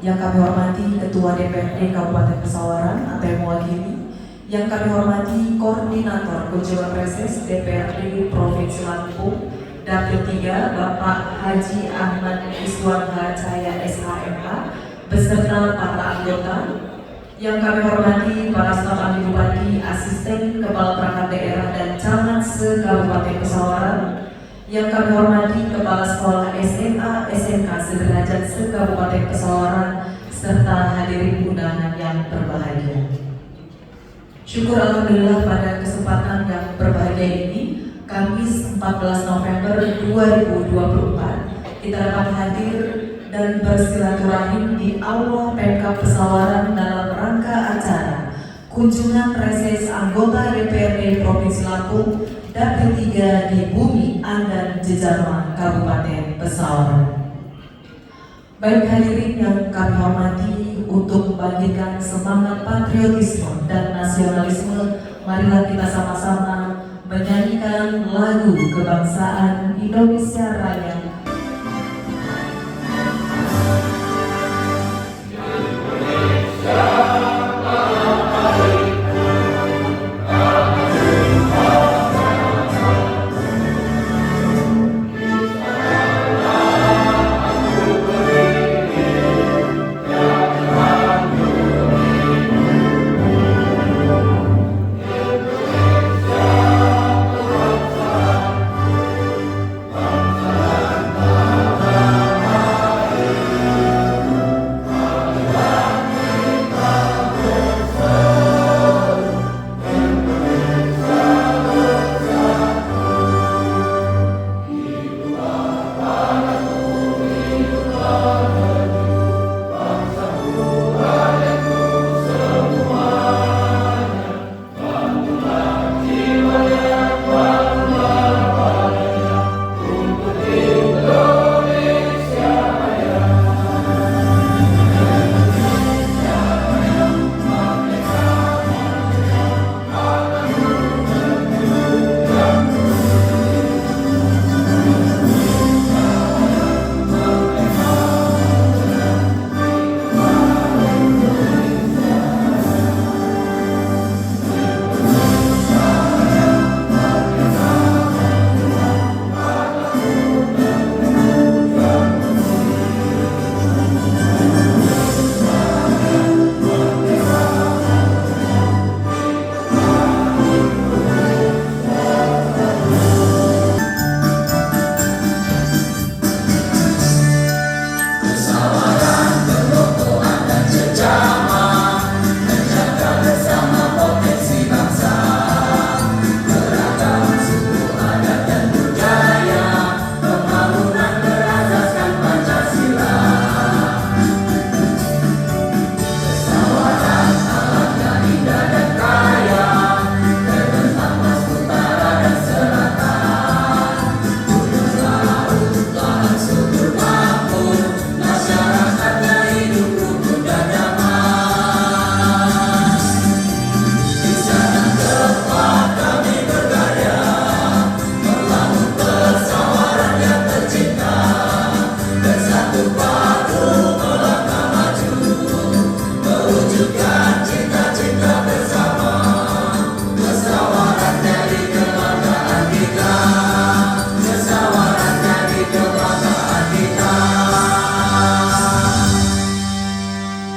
Yang kami hormati Ketua DPRD Kabupaten Pesawaran atau yang mewakili, yang kami hormati Koordinator Kunjungan Reses DPRD Provinsi Lampung Dapil 3 Bapak Haji Ahmad Iswan Cahaya SHMH beserta para anggota, yang kami hormati para staf ahli bupati, asisten kepala perangkat daerah dan camat se-Kabupaten Pesawaran, yang kami hormati Kepala Sekolah SMA SMK sederajat se-Kabupaten Pesawaran, serta hadirin undangan yang berbahagia. Syukur alhamdulillah pada kesempatan yang berbahagia ini, Kamis 14 November 2024, kita dapat hadir dan bersilaturahim di Aula Pemkab Pesawaran dalam rangka acara kunjungan reses anggota DPRD Provinsi Lampung Dapil 3 di Bumi Andan Jejarma Kabupaten Pesawaran. Baik hadirin yang kami hormati, untuk membangkitkan semangat patriotisme dan nasionalisme, marilah kita sama-sama menyanyikan lagu kebangsaan Indonesia Raya.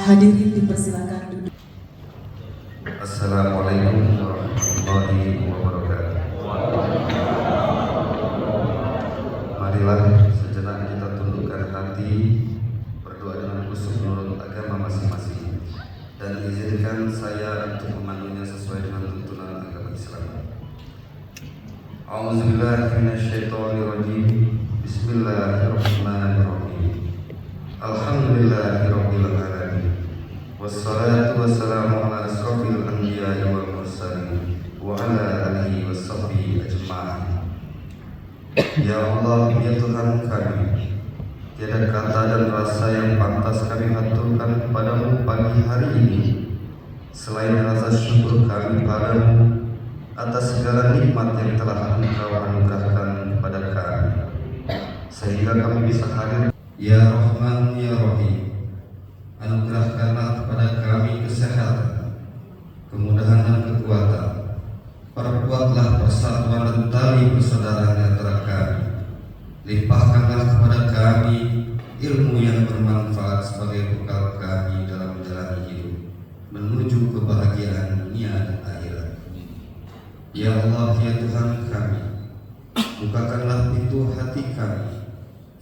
Hadirin dipersilakan duduk. Assalamualaikum warahmatullahi wabarakatuh. Marilah sejenak kita tundukkan hati, berdoa dengan khusyuk menurut agama masing-masing, dan izinkan saya untuk memandunya sesuai dengan tuntunan agama Islam. A'udzubillahi minasyaitonirrajim. Bismillahirrahmanirrahim. Ya Allah, ya Tuhan kami, tiada kata dan rasa yang pantas kami haturkan kepadamu pagi hari ini selain rasa syukur kami padamu atas segala nikmat yang telah Engkau anugerahkan kepada kami, sehingga kami bisa hadir. Ya Rahman, ya Rahim, anugerahkanlah kepada kami kesehatan, kemudahan dan kekuatan. Perkuatlah persatuan dan tali persaudaraan antara kami. Limpahkanlah kepada kami ilmu yang bermanfaat sebagai bekal kami dalam menjalani hidup menuju kebahagiaan dunia dan akhirat. Ya Allah, ya Tuhan kami, bukakanlah pintu hati kami,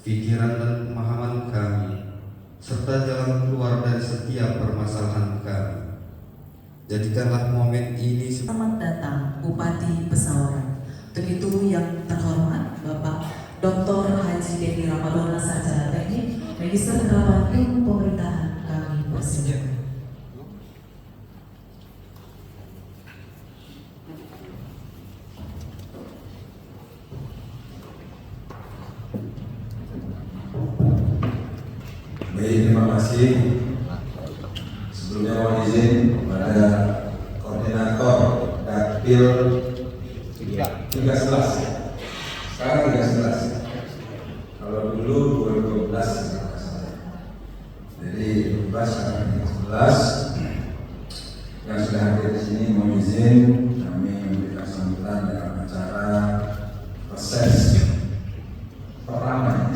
pikiran dan pemahaman kami, serta jalan keluar dari setiap permasalahan kami. Jadikanlah momen ini. Selamat datang Bupati Pesawaran. Untuk itu yang terhormat Bapak Dr. Haji Dedi Ramadana Sarjana Teknik, Magister Penerapan Ilmu Pemerintahan, kami persilakan. Baik, terima kasih. Sebelumnya mohon izin kepada koordinator Dapil 13. Sekarang 13. Kalau dulu 2012. Jadi 12 sekarang 13. Yang sudah hadir di sini mohon izin kami memberikan sambutan dalam acara reses pertama.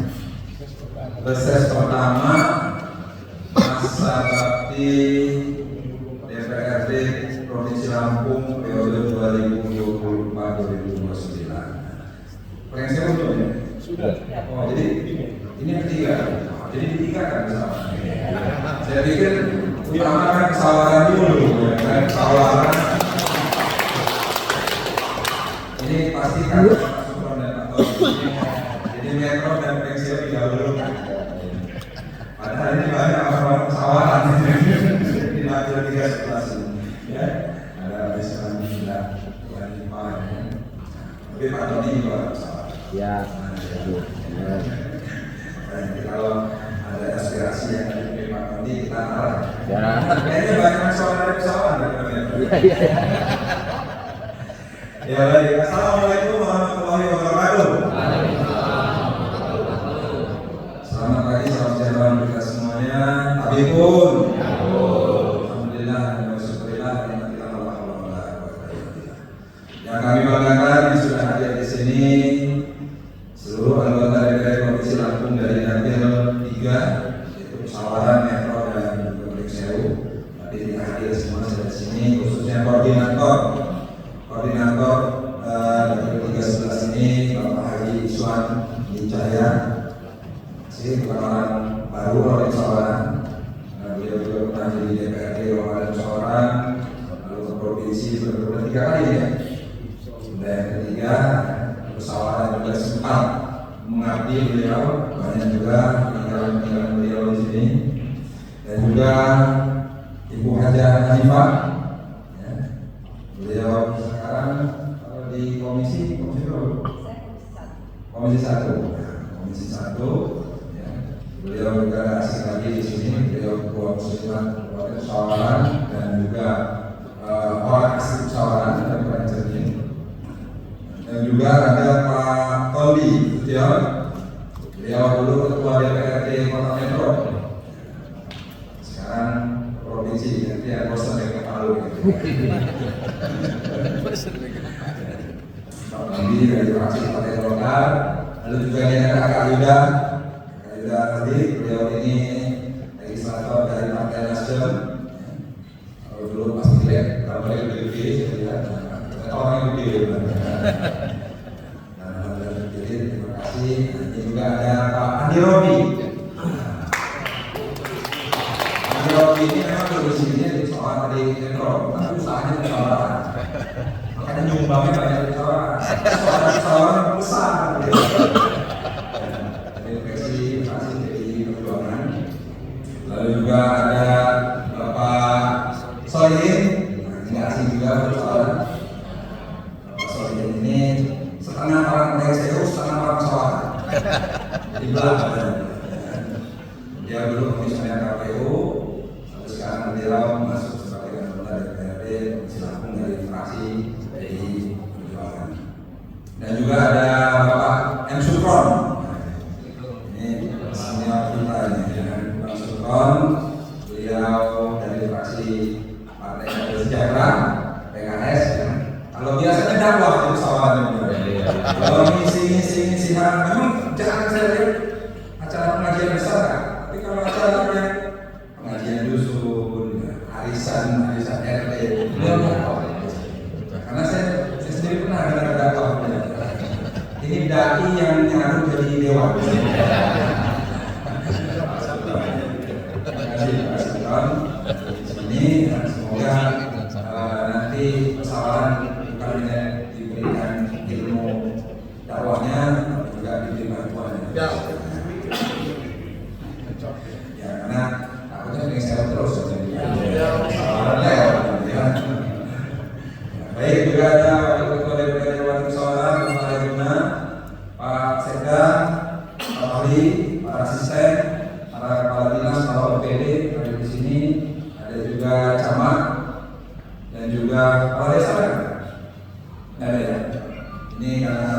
Reses pertama masa bakti DPRD Provinsi Lampung periode 2024-2029. Pengen saya untuk ya? Sudah. Oh, jadi ini yang ketiga. Jadi ketiga kan bersama. Saya pikir utama kan kesalahan dulu, ya kan? Kesalahan. Ini pasti kan Supron dan Pak Tony. Jadi Metro dan Pensiun dahulu. Padahal ini banyak orang kesalahan. Tidak ada 13 ya. Ada misalnya tidak lima. Tapi Pak Tony juga ada kesalahan. Ya. Kalau ada aspirasi yang dari Pak Tony kita arah. Ya. Kayaknya banyak kesalahan. Iya. Ya baik. Assalamualaikum warahmatullahi wabarakatuh. Selamat pagi, salam sejahtera untuk kita semuanya. Tabipun. Alhamdulillah, syukurillah, alhamdulillah, alhamdulillah. Yang kami banggakan yang sudah hadir di sini seluruh anggota DPRD Provinsi Lampung dari Dapil 3, yaitu Pesawaran, Metro dan Pemering Sewu. Tadi tidak hadir semua sudah di sini, khususnya koordinator Dapil 311 ini Bapak Haji Iswan Wijaya. Ini bukan orang baru oleh Pesawaran. Beliau juga pernah jadi DPRD Kabupaten Pesawaran, lalu ke provinsi sudah 3 kali ya. Dan yang ketiga, Pesawaran juga sempat mengabdi beliau, banyak juga peninggalan beliau di sini. Dan juga Ibu Haja Hanifah, ya. Beliau sekarang di komisi berapa? Komisi 1. Komisi 1. Beliau juga asing lagi di sini. Beliau ketua Muslimat Kabupaten Pesawaran dan juga orang asli Pesawaran dan orang Cermin. Dan juga ada Pak Tony Sution. Beliau dulu ketua DPRD Kota Metro. Sekarang provinsi, nanti ada bosan dengan Palu. Pak Tony dari fraksi Partai Golkar. Lalu juga ada Kak Yuda. Tadi beliau ini legislator dari Partai Nasdem. Kalau dulu pas pilek, berapa lebih gede, orang yang gede. Jadi terima kasih. Ini juga ada Pak Andi Robi. Andi Robi ini memang domisilinya di Pesawaran di Metro, tapi usahanya di Pesawaran. Makanya nyumbangnya banyak di Pesawaran. Pesawaran besar. Lalu juga ada Bapak Soyin, ini asing juga Pesawaran. Bapak Soyin ini setengah orang PSU, setengah orang Pesawaran. Dia dulu komisioner KPU, lalu sekarang beliau masuk sebagai anggota DPRD Provinsi Lampung dari fraksi PDI Perjuangan. Dan juga ada Bapak M. Sukron. Ini senior kita ini, Pak Sukron. Beliau dari fraksi Partai Keadilan Sejahtera PKS. Ya. Kalau biasanya dakwah itu sawaran kalau ngisi memang jangan saya lihat acara pengajian besar kan? Tapi kalau acara yang pengajian dusun, arisan RT, beliau dakwah. Karena saya sendiri pernah dengar dakwah. Ini dai yang ngaruh jadi dewan. Terima kasih Pak Sukron. Ini semoga nanti pesawaran bukan hanya diberikan ilmu dakwahnya, tapi juga diberi bantuan. Ya, karena takutnya dengan saya terus jadi pesawaran lewat. Baik, juga ada Wakil Ketua DPRD Dewan Musyawarah Bapak Arjuna, Pak Sekda, Pak Wali, Pak Asisten, para kepala dinas, para OPD ada di sini, ada juga camat dan juga kepala desa kan? Ada ya. Ini karena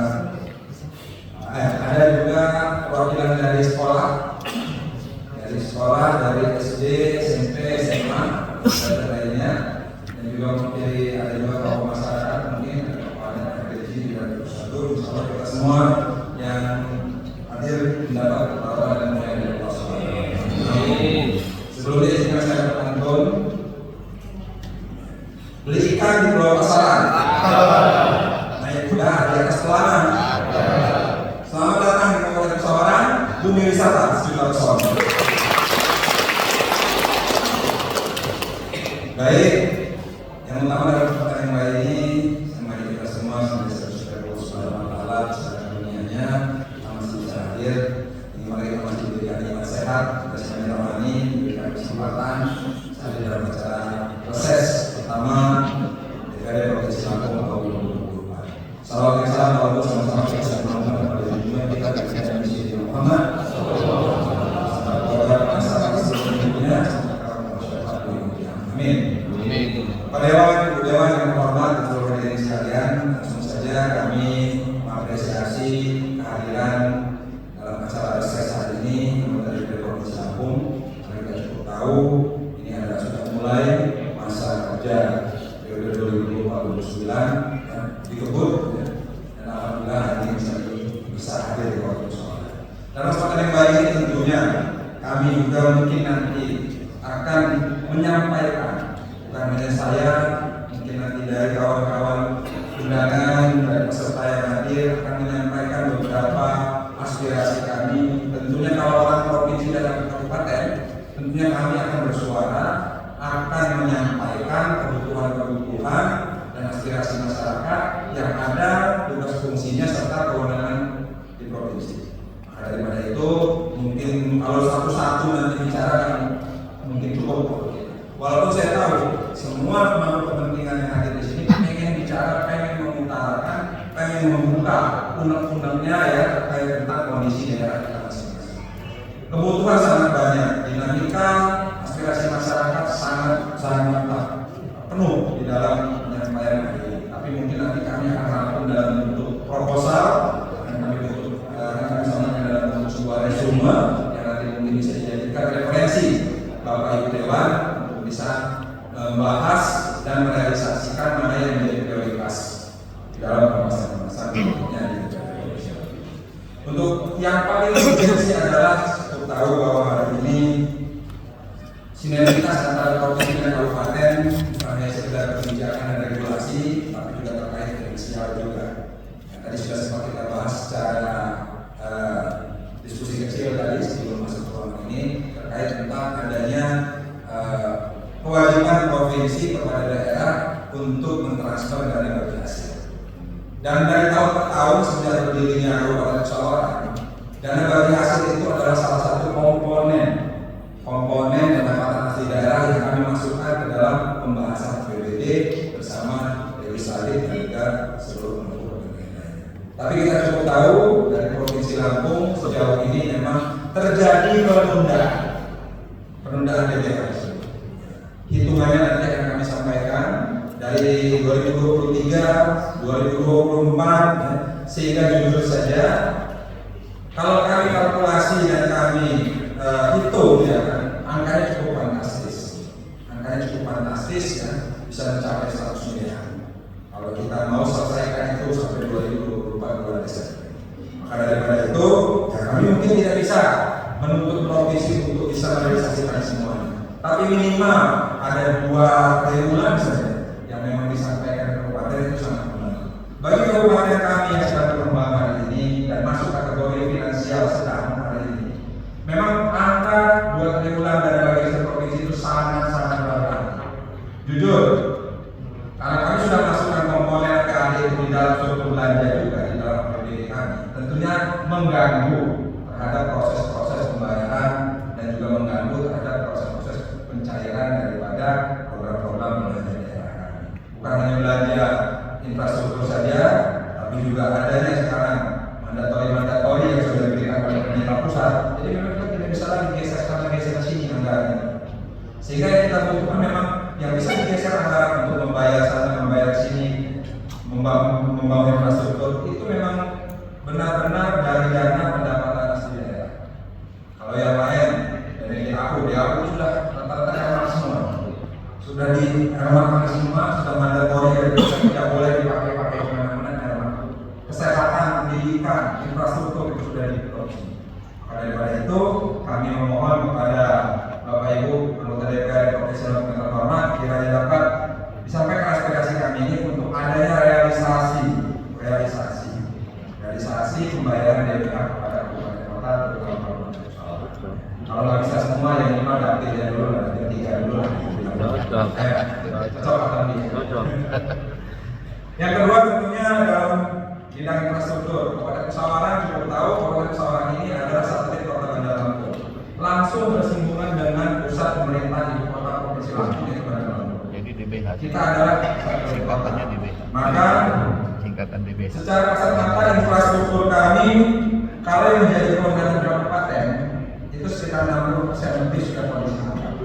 ada juga perwakilan dari sekolah, dari SD, SMP, SMA dan lainnya, dan juga mewakili ada juga tokoh masyarakat mungkin ada kepala RPJ dan Bersatu. Insyaallah kita semua yang hadir mendapat ketahuan dan mulia dari Allah SWT. Sebelumnya izinkan saya berpantun. Beli ikan di Pulau Pasaran, naik kuda di atas pelana. Selamat datang di Kabupaten Pesawaran, bumi wisata sejuta pesona. Baik, yang utama dalam kesempatan yang baik ini, sama kita semua semoga Allah Subhanahu wa Ta'ala secara dunianya kita masih bisa hadir. Ini mari kita masih diberikan iman sehat, kita semuanya rohani, diberikan kesempatan hadir dalam acara proses pertama DPRD Provinsi Lampung tahun 2024. Salam yang salam Allah sama-sama kita Muhammad pada dunia kita dan misi Muhammad. Amin. Pak Dewan, Ibu Dewan yang terhormat dan seluruh hadirin sekalian, langsung saja kami mengapresiasi kehadiran dalam acara reses hari ini dari Provinsi Lampung. Kita cukup tahu ini adalah sudah mulai masa kerja periode 2029 dikebut dan alhamdulillah hari ini bisa hadir di waktu soal. Dalam kesempatan yang baik ini tentunya kami juga mungkin nanti akan menyampaikan, bukan hanya saya, mungkin nanti dari kawan-kawan undangan dan peserta yang hadir akan menyampaikan beberapa aspirasi kami. Tentunya kalau orang provinsi dan kabupaten, tentunya kami akan bersuara, akan menyampaikan kebutuhan-kebutuhan dan aspirasi masyarakat yang ada, tugas fungsinya serta kewenangan di provinsi. Maka daripada itu, mungkin kalau satu-satu nanti bicara kan mungkin cukup. Walaupun saya tahu semua pemangku kepentingan yang hadir di sini pengen bicara, pengen mengutarakan, pengen membuka undang-undangnya ya terkait tentang kondisi daerah kita masing-masing. Kebutuhan sangat banyak, dinamika aspirasi masyarakat sangat penuh di dalam penyampaian hari ini. Tapi mungkin nanti kami akan rangkum dalam bentuk proposal, dan kami bersama dalam bentuk sebuah resume yang nanti mungkin bisa dijadikan referensi Bapak Ibu Dewan untuk bisa membahas dan merealisasikan mana yang menjadi prioritas di dalam pembahasan berikutnya di Indonesia. Untuk yang paling urgensi adalah untuk tahu bahwa hari ini sinergitas antara provinsi dan kabupaten bukan hanya sekedar kebijakan dan regulasi, tapi juga terkait finansial juga. Yang tadi sudah sempat kita bahas secara diskusi kecil tadi sebelum masuk ke ruangan ini terkait tentang adanya kewajiban provinsi kepada daerah untuk mentransfer dana bagi hasil. Dan dari tahun ke tahun sejak berdirinya Kabupaten Pesawaran, dana bagi hasil itu adalah salah satu komponen pendapatan asli daerah yang kami masukkan ke dalam pembahasan PBD bersama legislatif dan juga seluruh pendukung pemerintah. Tapi kita cukup tahu dari Provinsi Lampung sejauh ini memang terjadi penundaan DPR. Hitungannya nanti akan kami sampaikan dari 2023, 2024, ya, sehingga jujur saja kalau kami kalkulasi dan kami hitung, ya kan, angkanya cukup fantastis. Angkanya cukup fantastis, ya, bisa mencapai 100 miliar. Kalau kita mau selesaikan itu sampai 2024 bulan Desember. Maka daripada itu, ya kami mungkin tidak bisa menuntut provinsi untuk bisa merealisasikan semuanya. Tapi minimal ada 2 triwulan saja yang memang disampaikan ke kabupaten itu sangat membantu. Bagi kabupaten kami yang sedang berkembang hari ini dan masuk kategori finansial sedang hari ini, memang angka 2 triwulan dari bagi provinsi itu sangat-sangat berat. Jujur, karena kami sudah masukkan komponen PAD itu di dalam struktur belanja juga di dalam APBD kami, tentunya mengganggu terhadap proses-proses pembayaran dan juga mengganggu terhadap proses-proses pencairan daripada program-program belanja daerah kami. Bukan hanya belanja infrastruktur saja, tapi juga adanya sekarang mandatori yang sudah diberikan oleh pemerintah pusat. Jadi memang kita tidak bisa lagi geser ke sini anggarannya. Sehingga yang kita butuhkan memang yang bisa digeser anggaran untuk membayar sana, membayar sini, membangun infrastruktur itu memang benar-benar dari dana pendapatan asli daerah. Kalau yang lain dari DAU sudah rata-rata hemat semua, sudah dihemat semua, sudah mandatori dari pusat, tidak boleh dipakai kemana-mana hemat. Kesehatan, pendidikan, infrastruktur itu sudah diproduksi. Daripada itu kami memohon kepada Bapak Ibu anggota DPR Provinsi Lampung yang terhormat, kiranya dapat disampaikan aspirasi kami ini untuk adanya realisasi pembayaran DPR kepada kabupaten kota terutama kabupaten Pesawat. Kalau nggak bisa semua yang lima dapilnya dulu, yang 3 dulu. Cocok atau tidak? Yang kedua tentunya dalam bidang infrastruktur. Kabupaten Pesawaran cukup tahu Kabupaten Pesawaran ini adalah satelit kota Bandar Lampung, langsung bersinggungan dengan pusat pemerintah ibu kota Provinsi Lampung yaitu Bandar Lampung. Jadi DBH. Kita adalah Singkatannya DBH. Maka Singkatan DBH. secara kasat mata infrastruktur kami kalau yang menjadi program kabupaten itu sekitar 60% lebih sudah kondisi aman.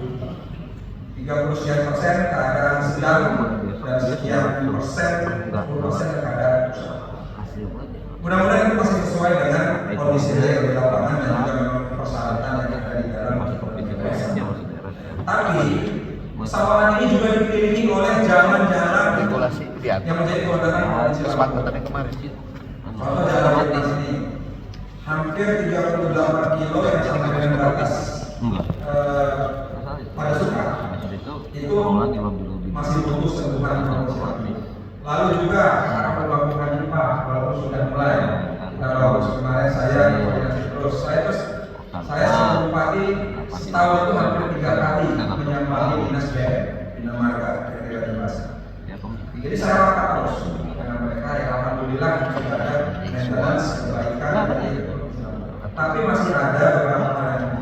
30% keadaan sedang dan sekian persen 10% keadaan rusak. Mudah-mudahan itu masih sesuai dengan kondisi real di lapangan dan juga memang persyaratan yang ada di dalam tapi Pesawaran ini juga dikelilingi oleh jalan-jalan Regulasi yang menjadi kewenangan Provinsi Lampung. kesepakatan yang kemarin sih. Contoh jalan lintas ini hampir 38 kilo yang sampai dengan batas pada suka itu masih butuh sentuhan Provinsi Lampung. Lalu juga arah pembangunan IPA walaupun sudah mulai kita bagus kemarin saya koordinasi terus saya sebagai bupati setahun itu hampir 3 kali menyambangi dinas BM, Bina Marga, kira-kira di Pasar. Jadi saya rapat terus dengan mereka yang alhamdulillah sudah ada maintenance kebaikan dari tapi masih ada beberapa hal yang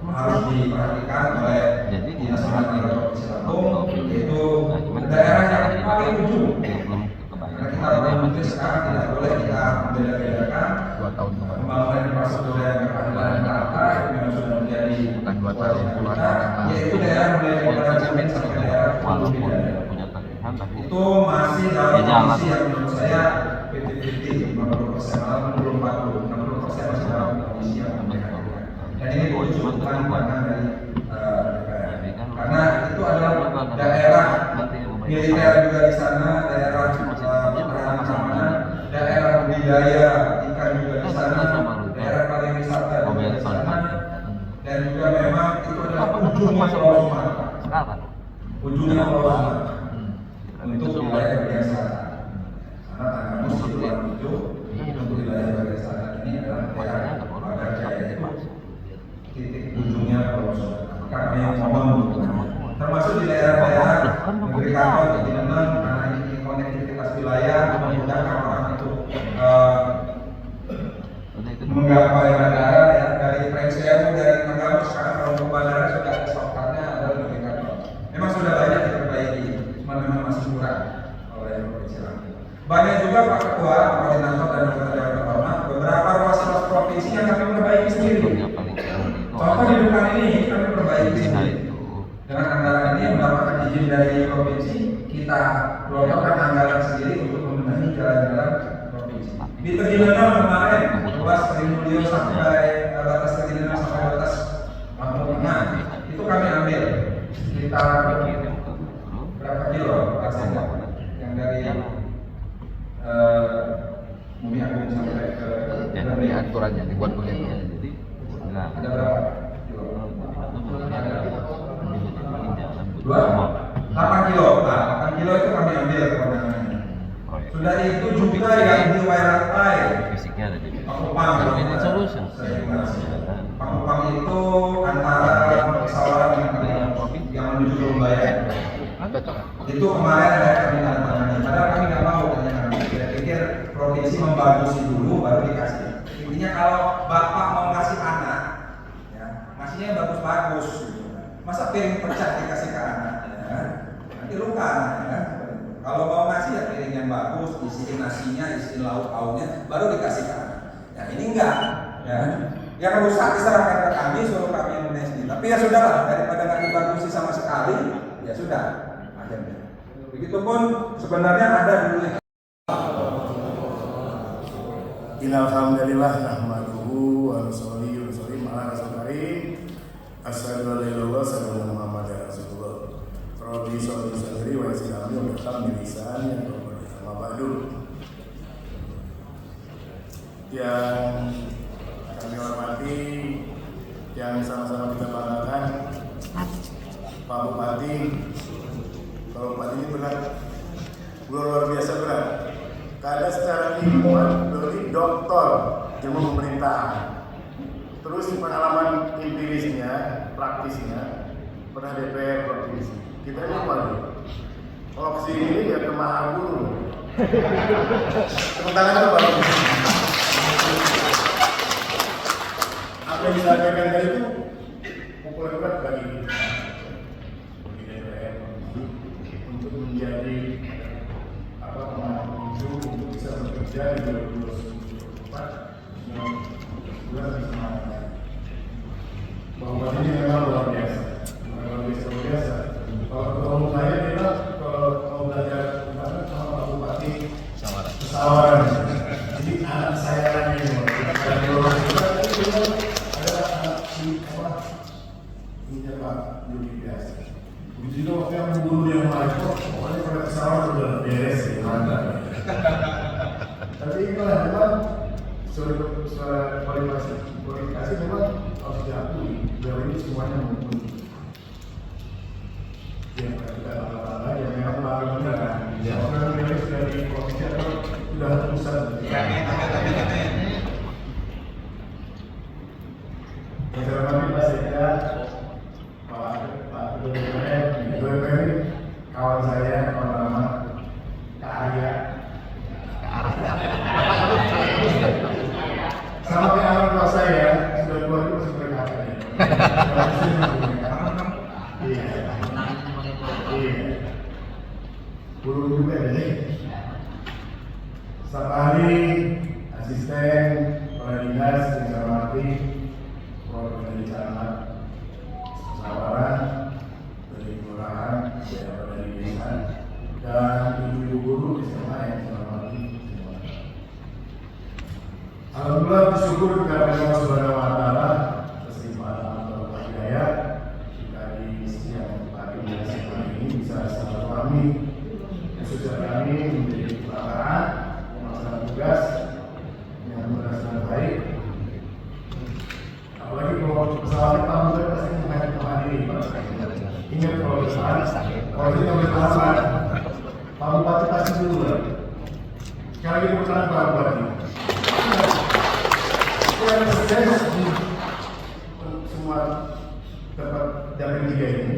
harus diperhatikan oleh dinas marga Provinsi Lampung, yaitu daerah yang paling ujung. Karena kita mungkin sekarang tidak boleh kita beda-bedakan pembangunan infrastruktur yang berkeadilan dan merata itu memang sudah menjadi kewajiban kita, yaitu daerah mulai dari Kota Cimahi sampai daerah Hulu Bidadari. Itu masih dalam kondisi yang menurut saya 50-50, 50% malah menurut 60% masih dalam kondisi yang memprihatinkan. Dan ini ditunjukkan pandangan dari DPR. Karena itu adalah daerah militer juga di sana, daerah pertahanan keamanan, daerah budidaya ikan juga di sana, daerah pariwisata juga di sana, dan juga memang itu adalah ujungnya Pulau Sumatera. Ujungnya Pulau Sumatera untuk wilayah bagian selatan. Karena Tanggamus itu yang ujung untuk wilayah bagian selatan ini adalah daerah Pagar Jaya itu titik ujungnya Pulau Sumatera. Maka kami mohon termasuk di daerah-daerah negeri kapal di Neneng karena ini konektivitas wilayah memudahkan orang untuk menggapai bandara ya dari Prensewu dari Tanggamus sekarang kalau ke bandara sudah ada shortcutnya adalah negeri kapal. Memang sudah banyak diperbaiki, cuma memang masih kurang oleh Provinsi Lampung. Banyak juga Pak Ketua, Koordinator dan Anggota Dewan Terhormat beberapa ruas provinsi yang kami perbaiki sendiri. komoditas Lampung Tengah itu kami ambil sekitar berapa kilo rasanya yang dari Bumi Agung sampai ke Ya, diatur aja, dibuat kuliahnya. Jadi, nah, ada berapa kilo? Dua. 8 kilo. Nah, 8 kilo itu kami ambil kewenangannya. Sudah itu juga yang di Wairatai. Fisiknya ada di Pakupang. Ini solution. Pakupang itu antara persawaran yang menuju ke Ubaya. Itu kemarin kami tanda tangani. Padahal kami nggak mau katanya kami. Saya pikir provinsi membagusi dulu baru dikasih. Intinya kalau bapak mau ngasih anak, ya, ngasihnya yang bagus-bagus. Gitu. Masa piring pecah dikasih ke anak, ya, nanti luka anaknya. Ya. Kalau mau ngasih ya piring yang bagus, isiin nasinya, isiin lauk pauknya, baru dikasih ke anak. Ya ini enggak, ya. Yang rusak diserahkan ke kami, suruh kami yang menesdi. Tapi ya sudahlah, daripada nggak dibagusi sama sekali, ya sudah. Akhirnya. Begitupun sebenarnya ada dulu yang Alhamdulillah nahmaduhu wa nusalli wa nusallim ala rasulil karim. Asyhadu an la ilaha illallah wa asyhadu anna muhammadar rasulullah. Rabbi sholli sadri wa yassir amri wa hlul lisani amma ba'du. Yang kami hormati, yang sama-sama kita banggakan, Pak Bupati. Kalau Bupati ini benar luar biasa berat. Karena secara ilmuwan, beliau doktor ilmu pemerintahan. Terus pengalaman empirisnya, praktisnya, pernah DPR provinsi. Kita ini waduh. Kalau kesini ya ke Mahaguru. Tepuk tangan itu bagus. Apa yang disampaikan tadi itu pukulan berat bagi DPR untuk menjadi untuk bisa bekerja di 2024 bulan semangat bahwa ini memang luar biasa. Kalau saya bilang kalau mau belajar tentang sama Pak Bupati pesawaran, jadi anak saya lagi ada anak ini Pak Yudi biasa. Begitu juga waktu yang membunuh yang lain, pokoknya pada pesawat udah beres ya, mantap. Tapi itulah memang suara kualifikasi memang harus diakui. Beliau ini semuanya mumpuni. Yang kita lakukan yang memang melakukan benar. Orang beliau sudah di provinsi atau sudah pusat. Yang saya hormati Pak Sekda, Pak DPR, kawan saya, kawan lama, Kak Arya. Sama kayak orang tua saya, sudah tua itu masih berkata. Iya. Burung juga jadi. Setiap hari asisten, kepala dinas, yang saya hormati, program dari camat, pesawaran, dari kelurahan, dari desa, dan ibu-ibu guru SMA yang saya hormati. Alhamdulillah bersyukur kepada Allah Subhanahu wa taala atas limpahan berkah hidayah kita di siang pagi dan siang ini bisa silaturahmi khususnya kami menjadi pelaksanaan melaksanakan tugas yang berdasarkan baik. Apalagi kalau pesawat tamu kita pasti menghadiri menghadiri. Ingat kalau pesawat, kalau kita berpesawat, Pak Bupati pasti dulu. Sekali lagi berkenan Pak Bupati. Semua tempat jamin tiga ini,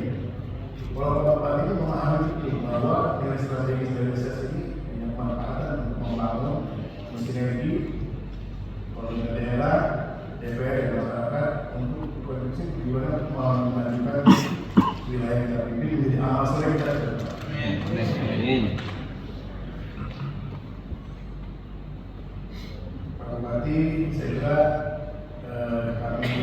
kalau Pak Bupati itu memahami itu bahwa nilai strategis dari riset ini yang manfaatan untuk membangun sinergi pemerintah daerah, DPR dan masyarakat untuk berkontribusi bagaimana memajukan wilayah kita pimpin menjadi amal soleh kita. Pak Bupati, saya kira kami